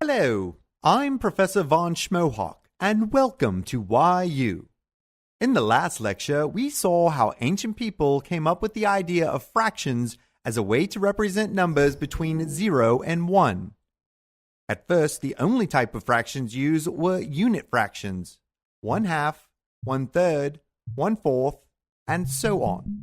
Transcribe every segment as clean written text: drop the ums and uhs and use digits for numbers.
Hello, I'm Professor Von Schmohawk, and welcome to YU. In the last lecture, we saw how ancient people came up with the idea of fractions as a way to represent numbers between 0 and 1. At first, the only type of fractions used were unit fractions, 1/2, 1/3, 1/4, and so on.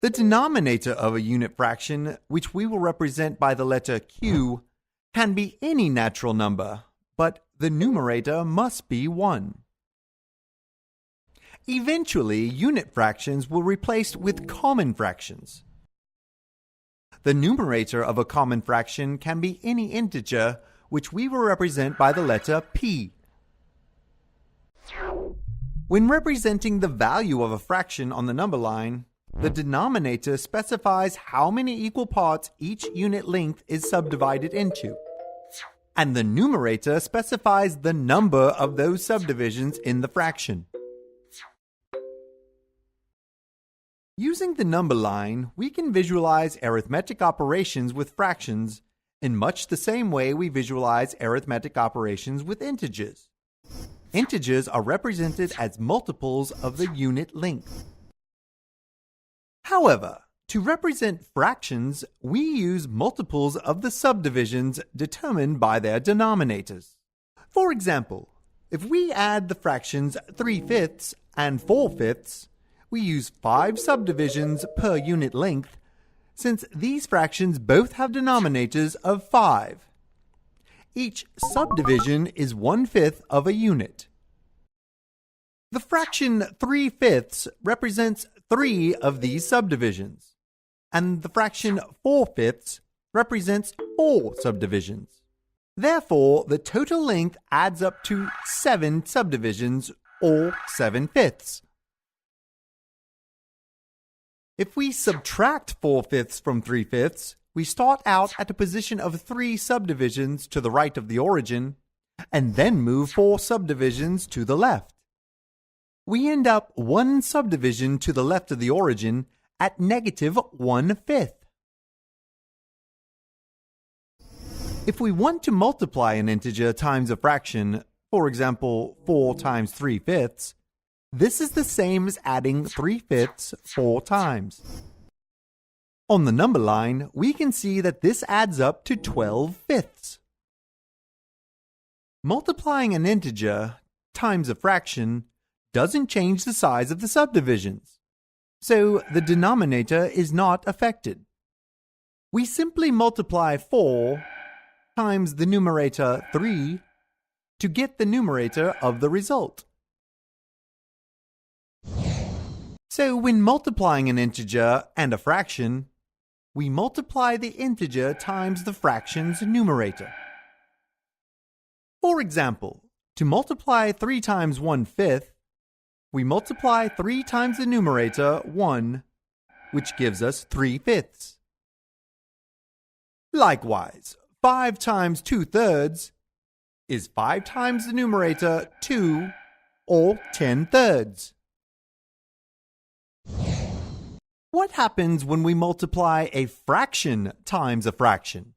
The denominator of a unit fraction, which we will represent by the letter Q, can be any natural number, but the numerator must be 1. Eventually, unit fractions were replaced with common fractions. The numerator of a common fraction can be any integer, which we will represent by the letter P. When representing the value of a fraction on the number line, the denominator specifies how many equal parts each unit length is subdivided into, and the numerator specifies the number of those subdivisions in the fraction. Using the number line, we can visualize arithmetic operations with fractions in much the same way we visualize arithmetic operations with integers. Integers are represented as multiples of the unit length. However, to represent fractions, we use multiples of the subdivisions determined by their denominators. For example, if we add the fractions 3/5 and 4/5, we use 5 subdivisions per unit length, since these fractions both have denominators of 5. Each subdivision is 1/5 of a unit. The fraction 3/5 represents 3 of these subdivisions, and the fraction 4/5 represents 4 subdivisions. Therefore, the total length adds up to 7 subdivisions, or 7/5. If we subtract 4/5 from 3/5, we start out at a position of 3 subdivisions to the right of the origin, and then move 4 subdivisions to the left. We end up 1 subdivision to the left of the origin at -1/5. If we want to multiply an integer times a fraction, for example, 4 times 3/5, this is the same as adding 3/5 4 times. On the number line, we can see that this adds up to 12/5. Multiplying an integer times a fraction doesn't change the size of the subdivisions, so the denominator is not affected. We simply multiply 4 times the numerator 3 to get the numerator of the result. So when multiplying an integer and a fraction, we multiply the integer times the fraction's numerator. For example, to multiply 3 times 1/5, we multiply 3 times the numerator 1, which gives us 3/5. Likewise, 5 times 2/3 is 5 times the numerator 2, or 10/3. What happens when we multiply a fraction times a fraction?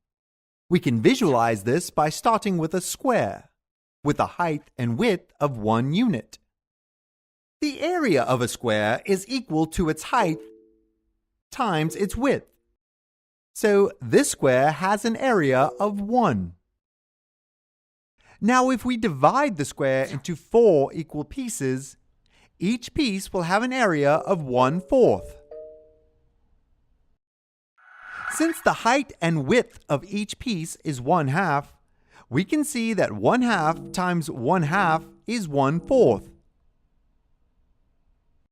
We can visualize this by starting with a square, with a height and width of 1 unit. The area of a square is equal to its height times its width. So this square has an area of 1. Now if we divide the square into 4 equal pieces, each piece will have an area of 1/4. Since the height and width of each piece is 1/2, we can see that 1/2 times 1/2 is 1/4.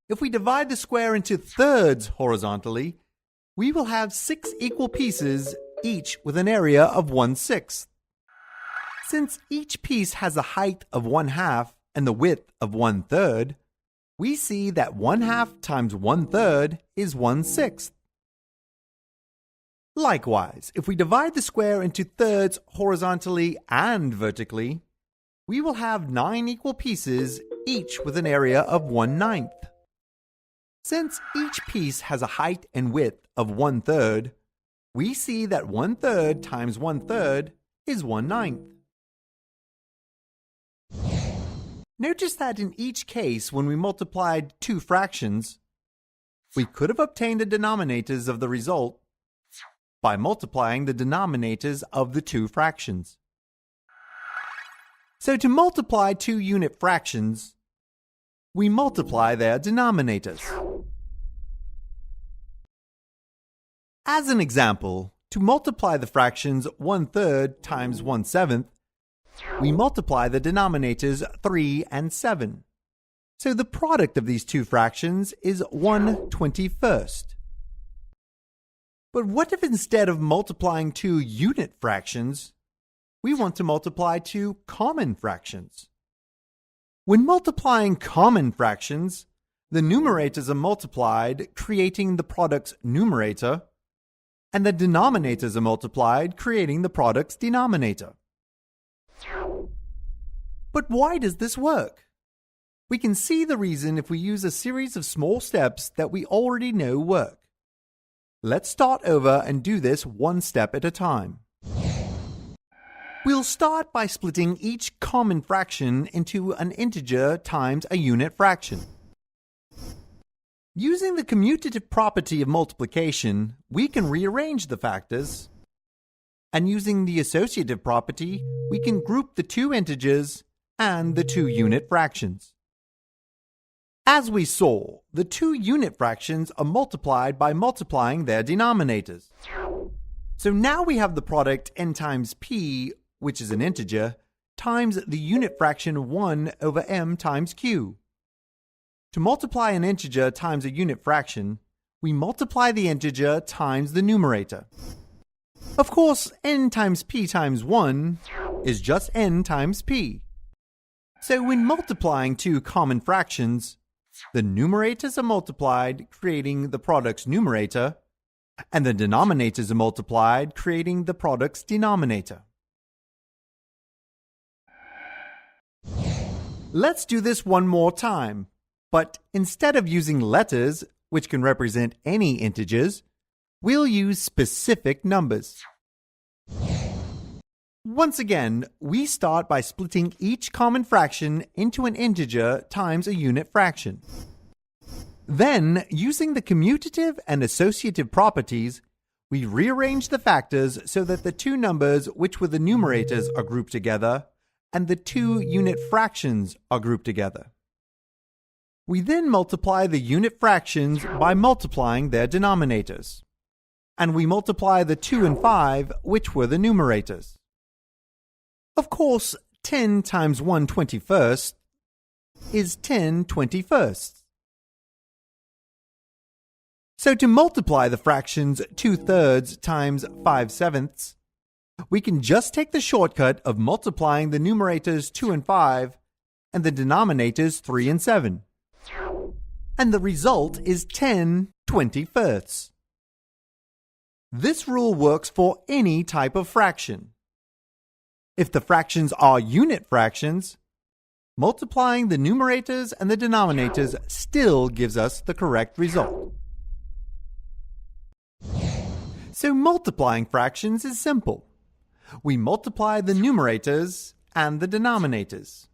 If we divide the square into thirds horizontally, we will have 6 equal pieces, each with an area of 1/6. Since each piece has a height of 1/2 and the width of 1/3, we see that 1/2 times 1/3 is 1/6. Likewise, if we divide the square into thirds horizontally and vertically, we will have 9 equal pieces, each with an area of 1/9. Since each piece has a height and width of 1/3, we see that 1/3 times 1/3 is 1/9. Notice that in each case, when we multiplied two fractions, we could have obtained the denominators of the result by multiplying the denominators of the two fractions. So to multiply two unit fractions, we multiply their denominators. As an example, to multiply the fractions 1/3 times 1/7, we multiply the denominators 3 and 7. So the product of these two fractions is 1/21. But what if instead of multiplying two unit fractions, we want to multiply two common fractions? When multiplying common fractions, the numerators are multiplied, creating the product's numerator, and the denominators are multiplied, creating the product's denominator. But why does this work? We can see the reason if we use a series of small steps that we already know work. Let's start over and do this one step at a time. We'll start by splitting each common fraction into an integer times a unit fraction. Using the commutative property of multiplication, we can rearrange the factors. And using the associative property, we can group the two integers and the two unit fractions. As we saw, the two unit fractions are multiplied by multiplying their denominators. So now we have the product n times p, which is an integer, times the unit fraction 1 over m times q. To multiply an integer times a unit fraction, we multiply the integer times the numerator. Of course, n times p times 1 is just n times p. So when multiplying two common fractions, the numerators are multiplied, creating the product's numerator, and the denominators are multiplied, creating the product's denominator. Let's do this one more time, but instead of using letters, which can represent any integers, we'll use specific numbers. Once again, we start by splitting each common fraction into an integer times a unit fraction. Then, using the commutative and associative properties, we rearrange the factors so that the two numbers which were the numerators are grouped together and the two unit fractions are grouped together. We then multiply the unit fractions by multiplying their denominators. And we multiply the 2 and 5, which were the numerators. Of course, 10 times 1/21 is 10/21. So to multiply the fractions 2/3 times 5/7, we can just take the shortcut of multiplying the numerators 2 and 5 and the denominators 3 and 7. And the result is 10/21. This rule works for any type of fraction. If the fractions are unit fractions, multiplying the numerators and the denominators still gives us the correct result. So multiplying fractions is simple. We multiply the numerators and the denominators.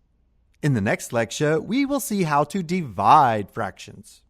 In the next lecture, we will see how to divide fractions.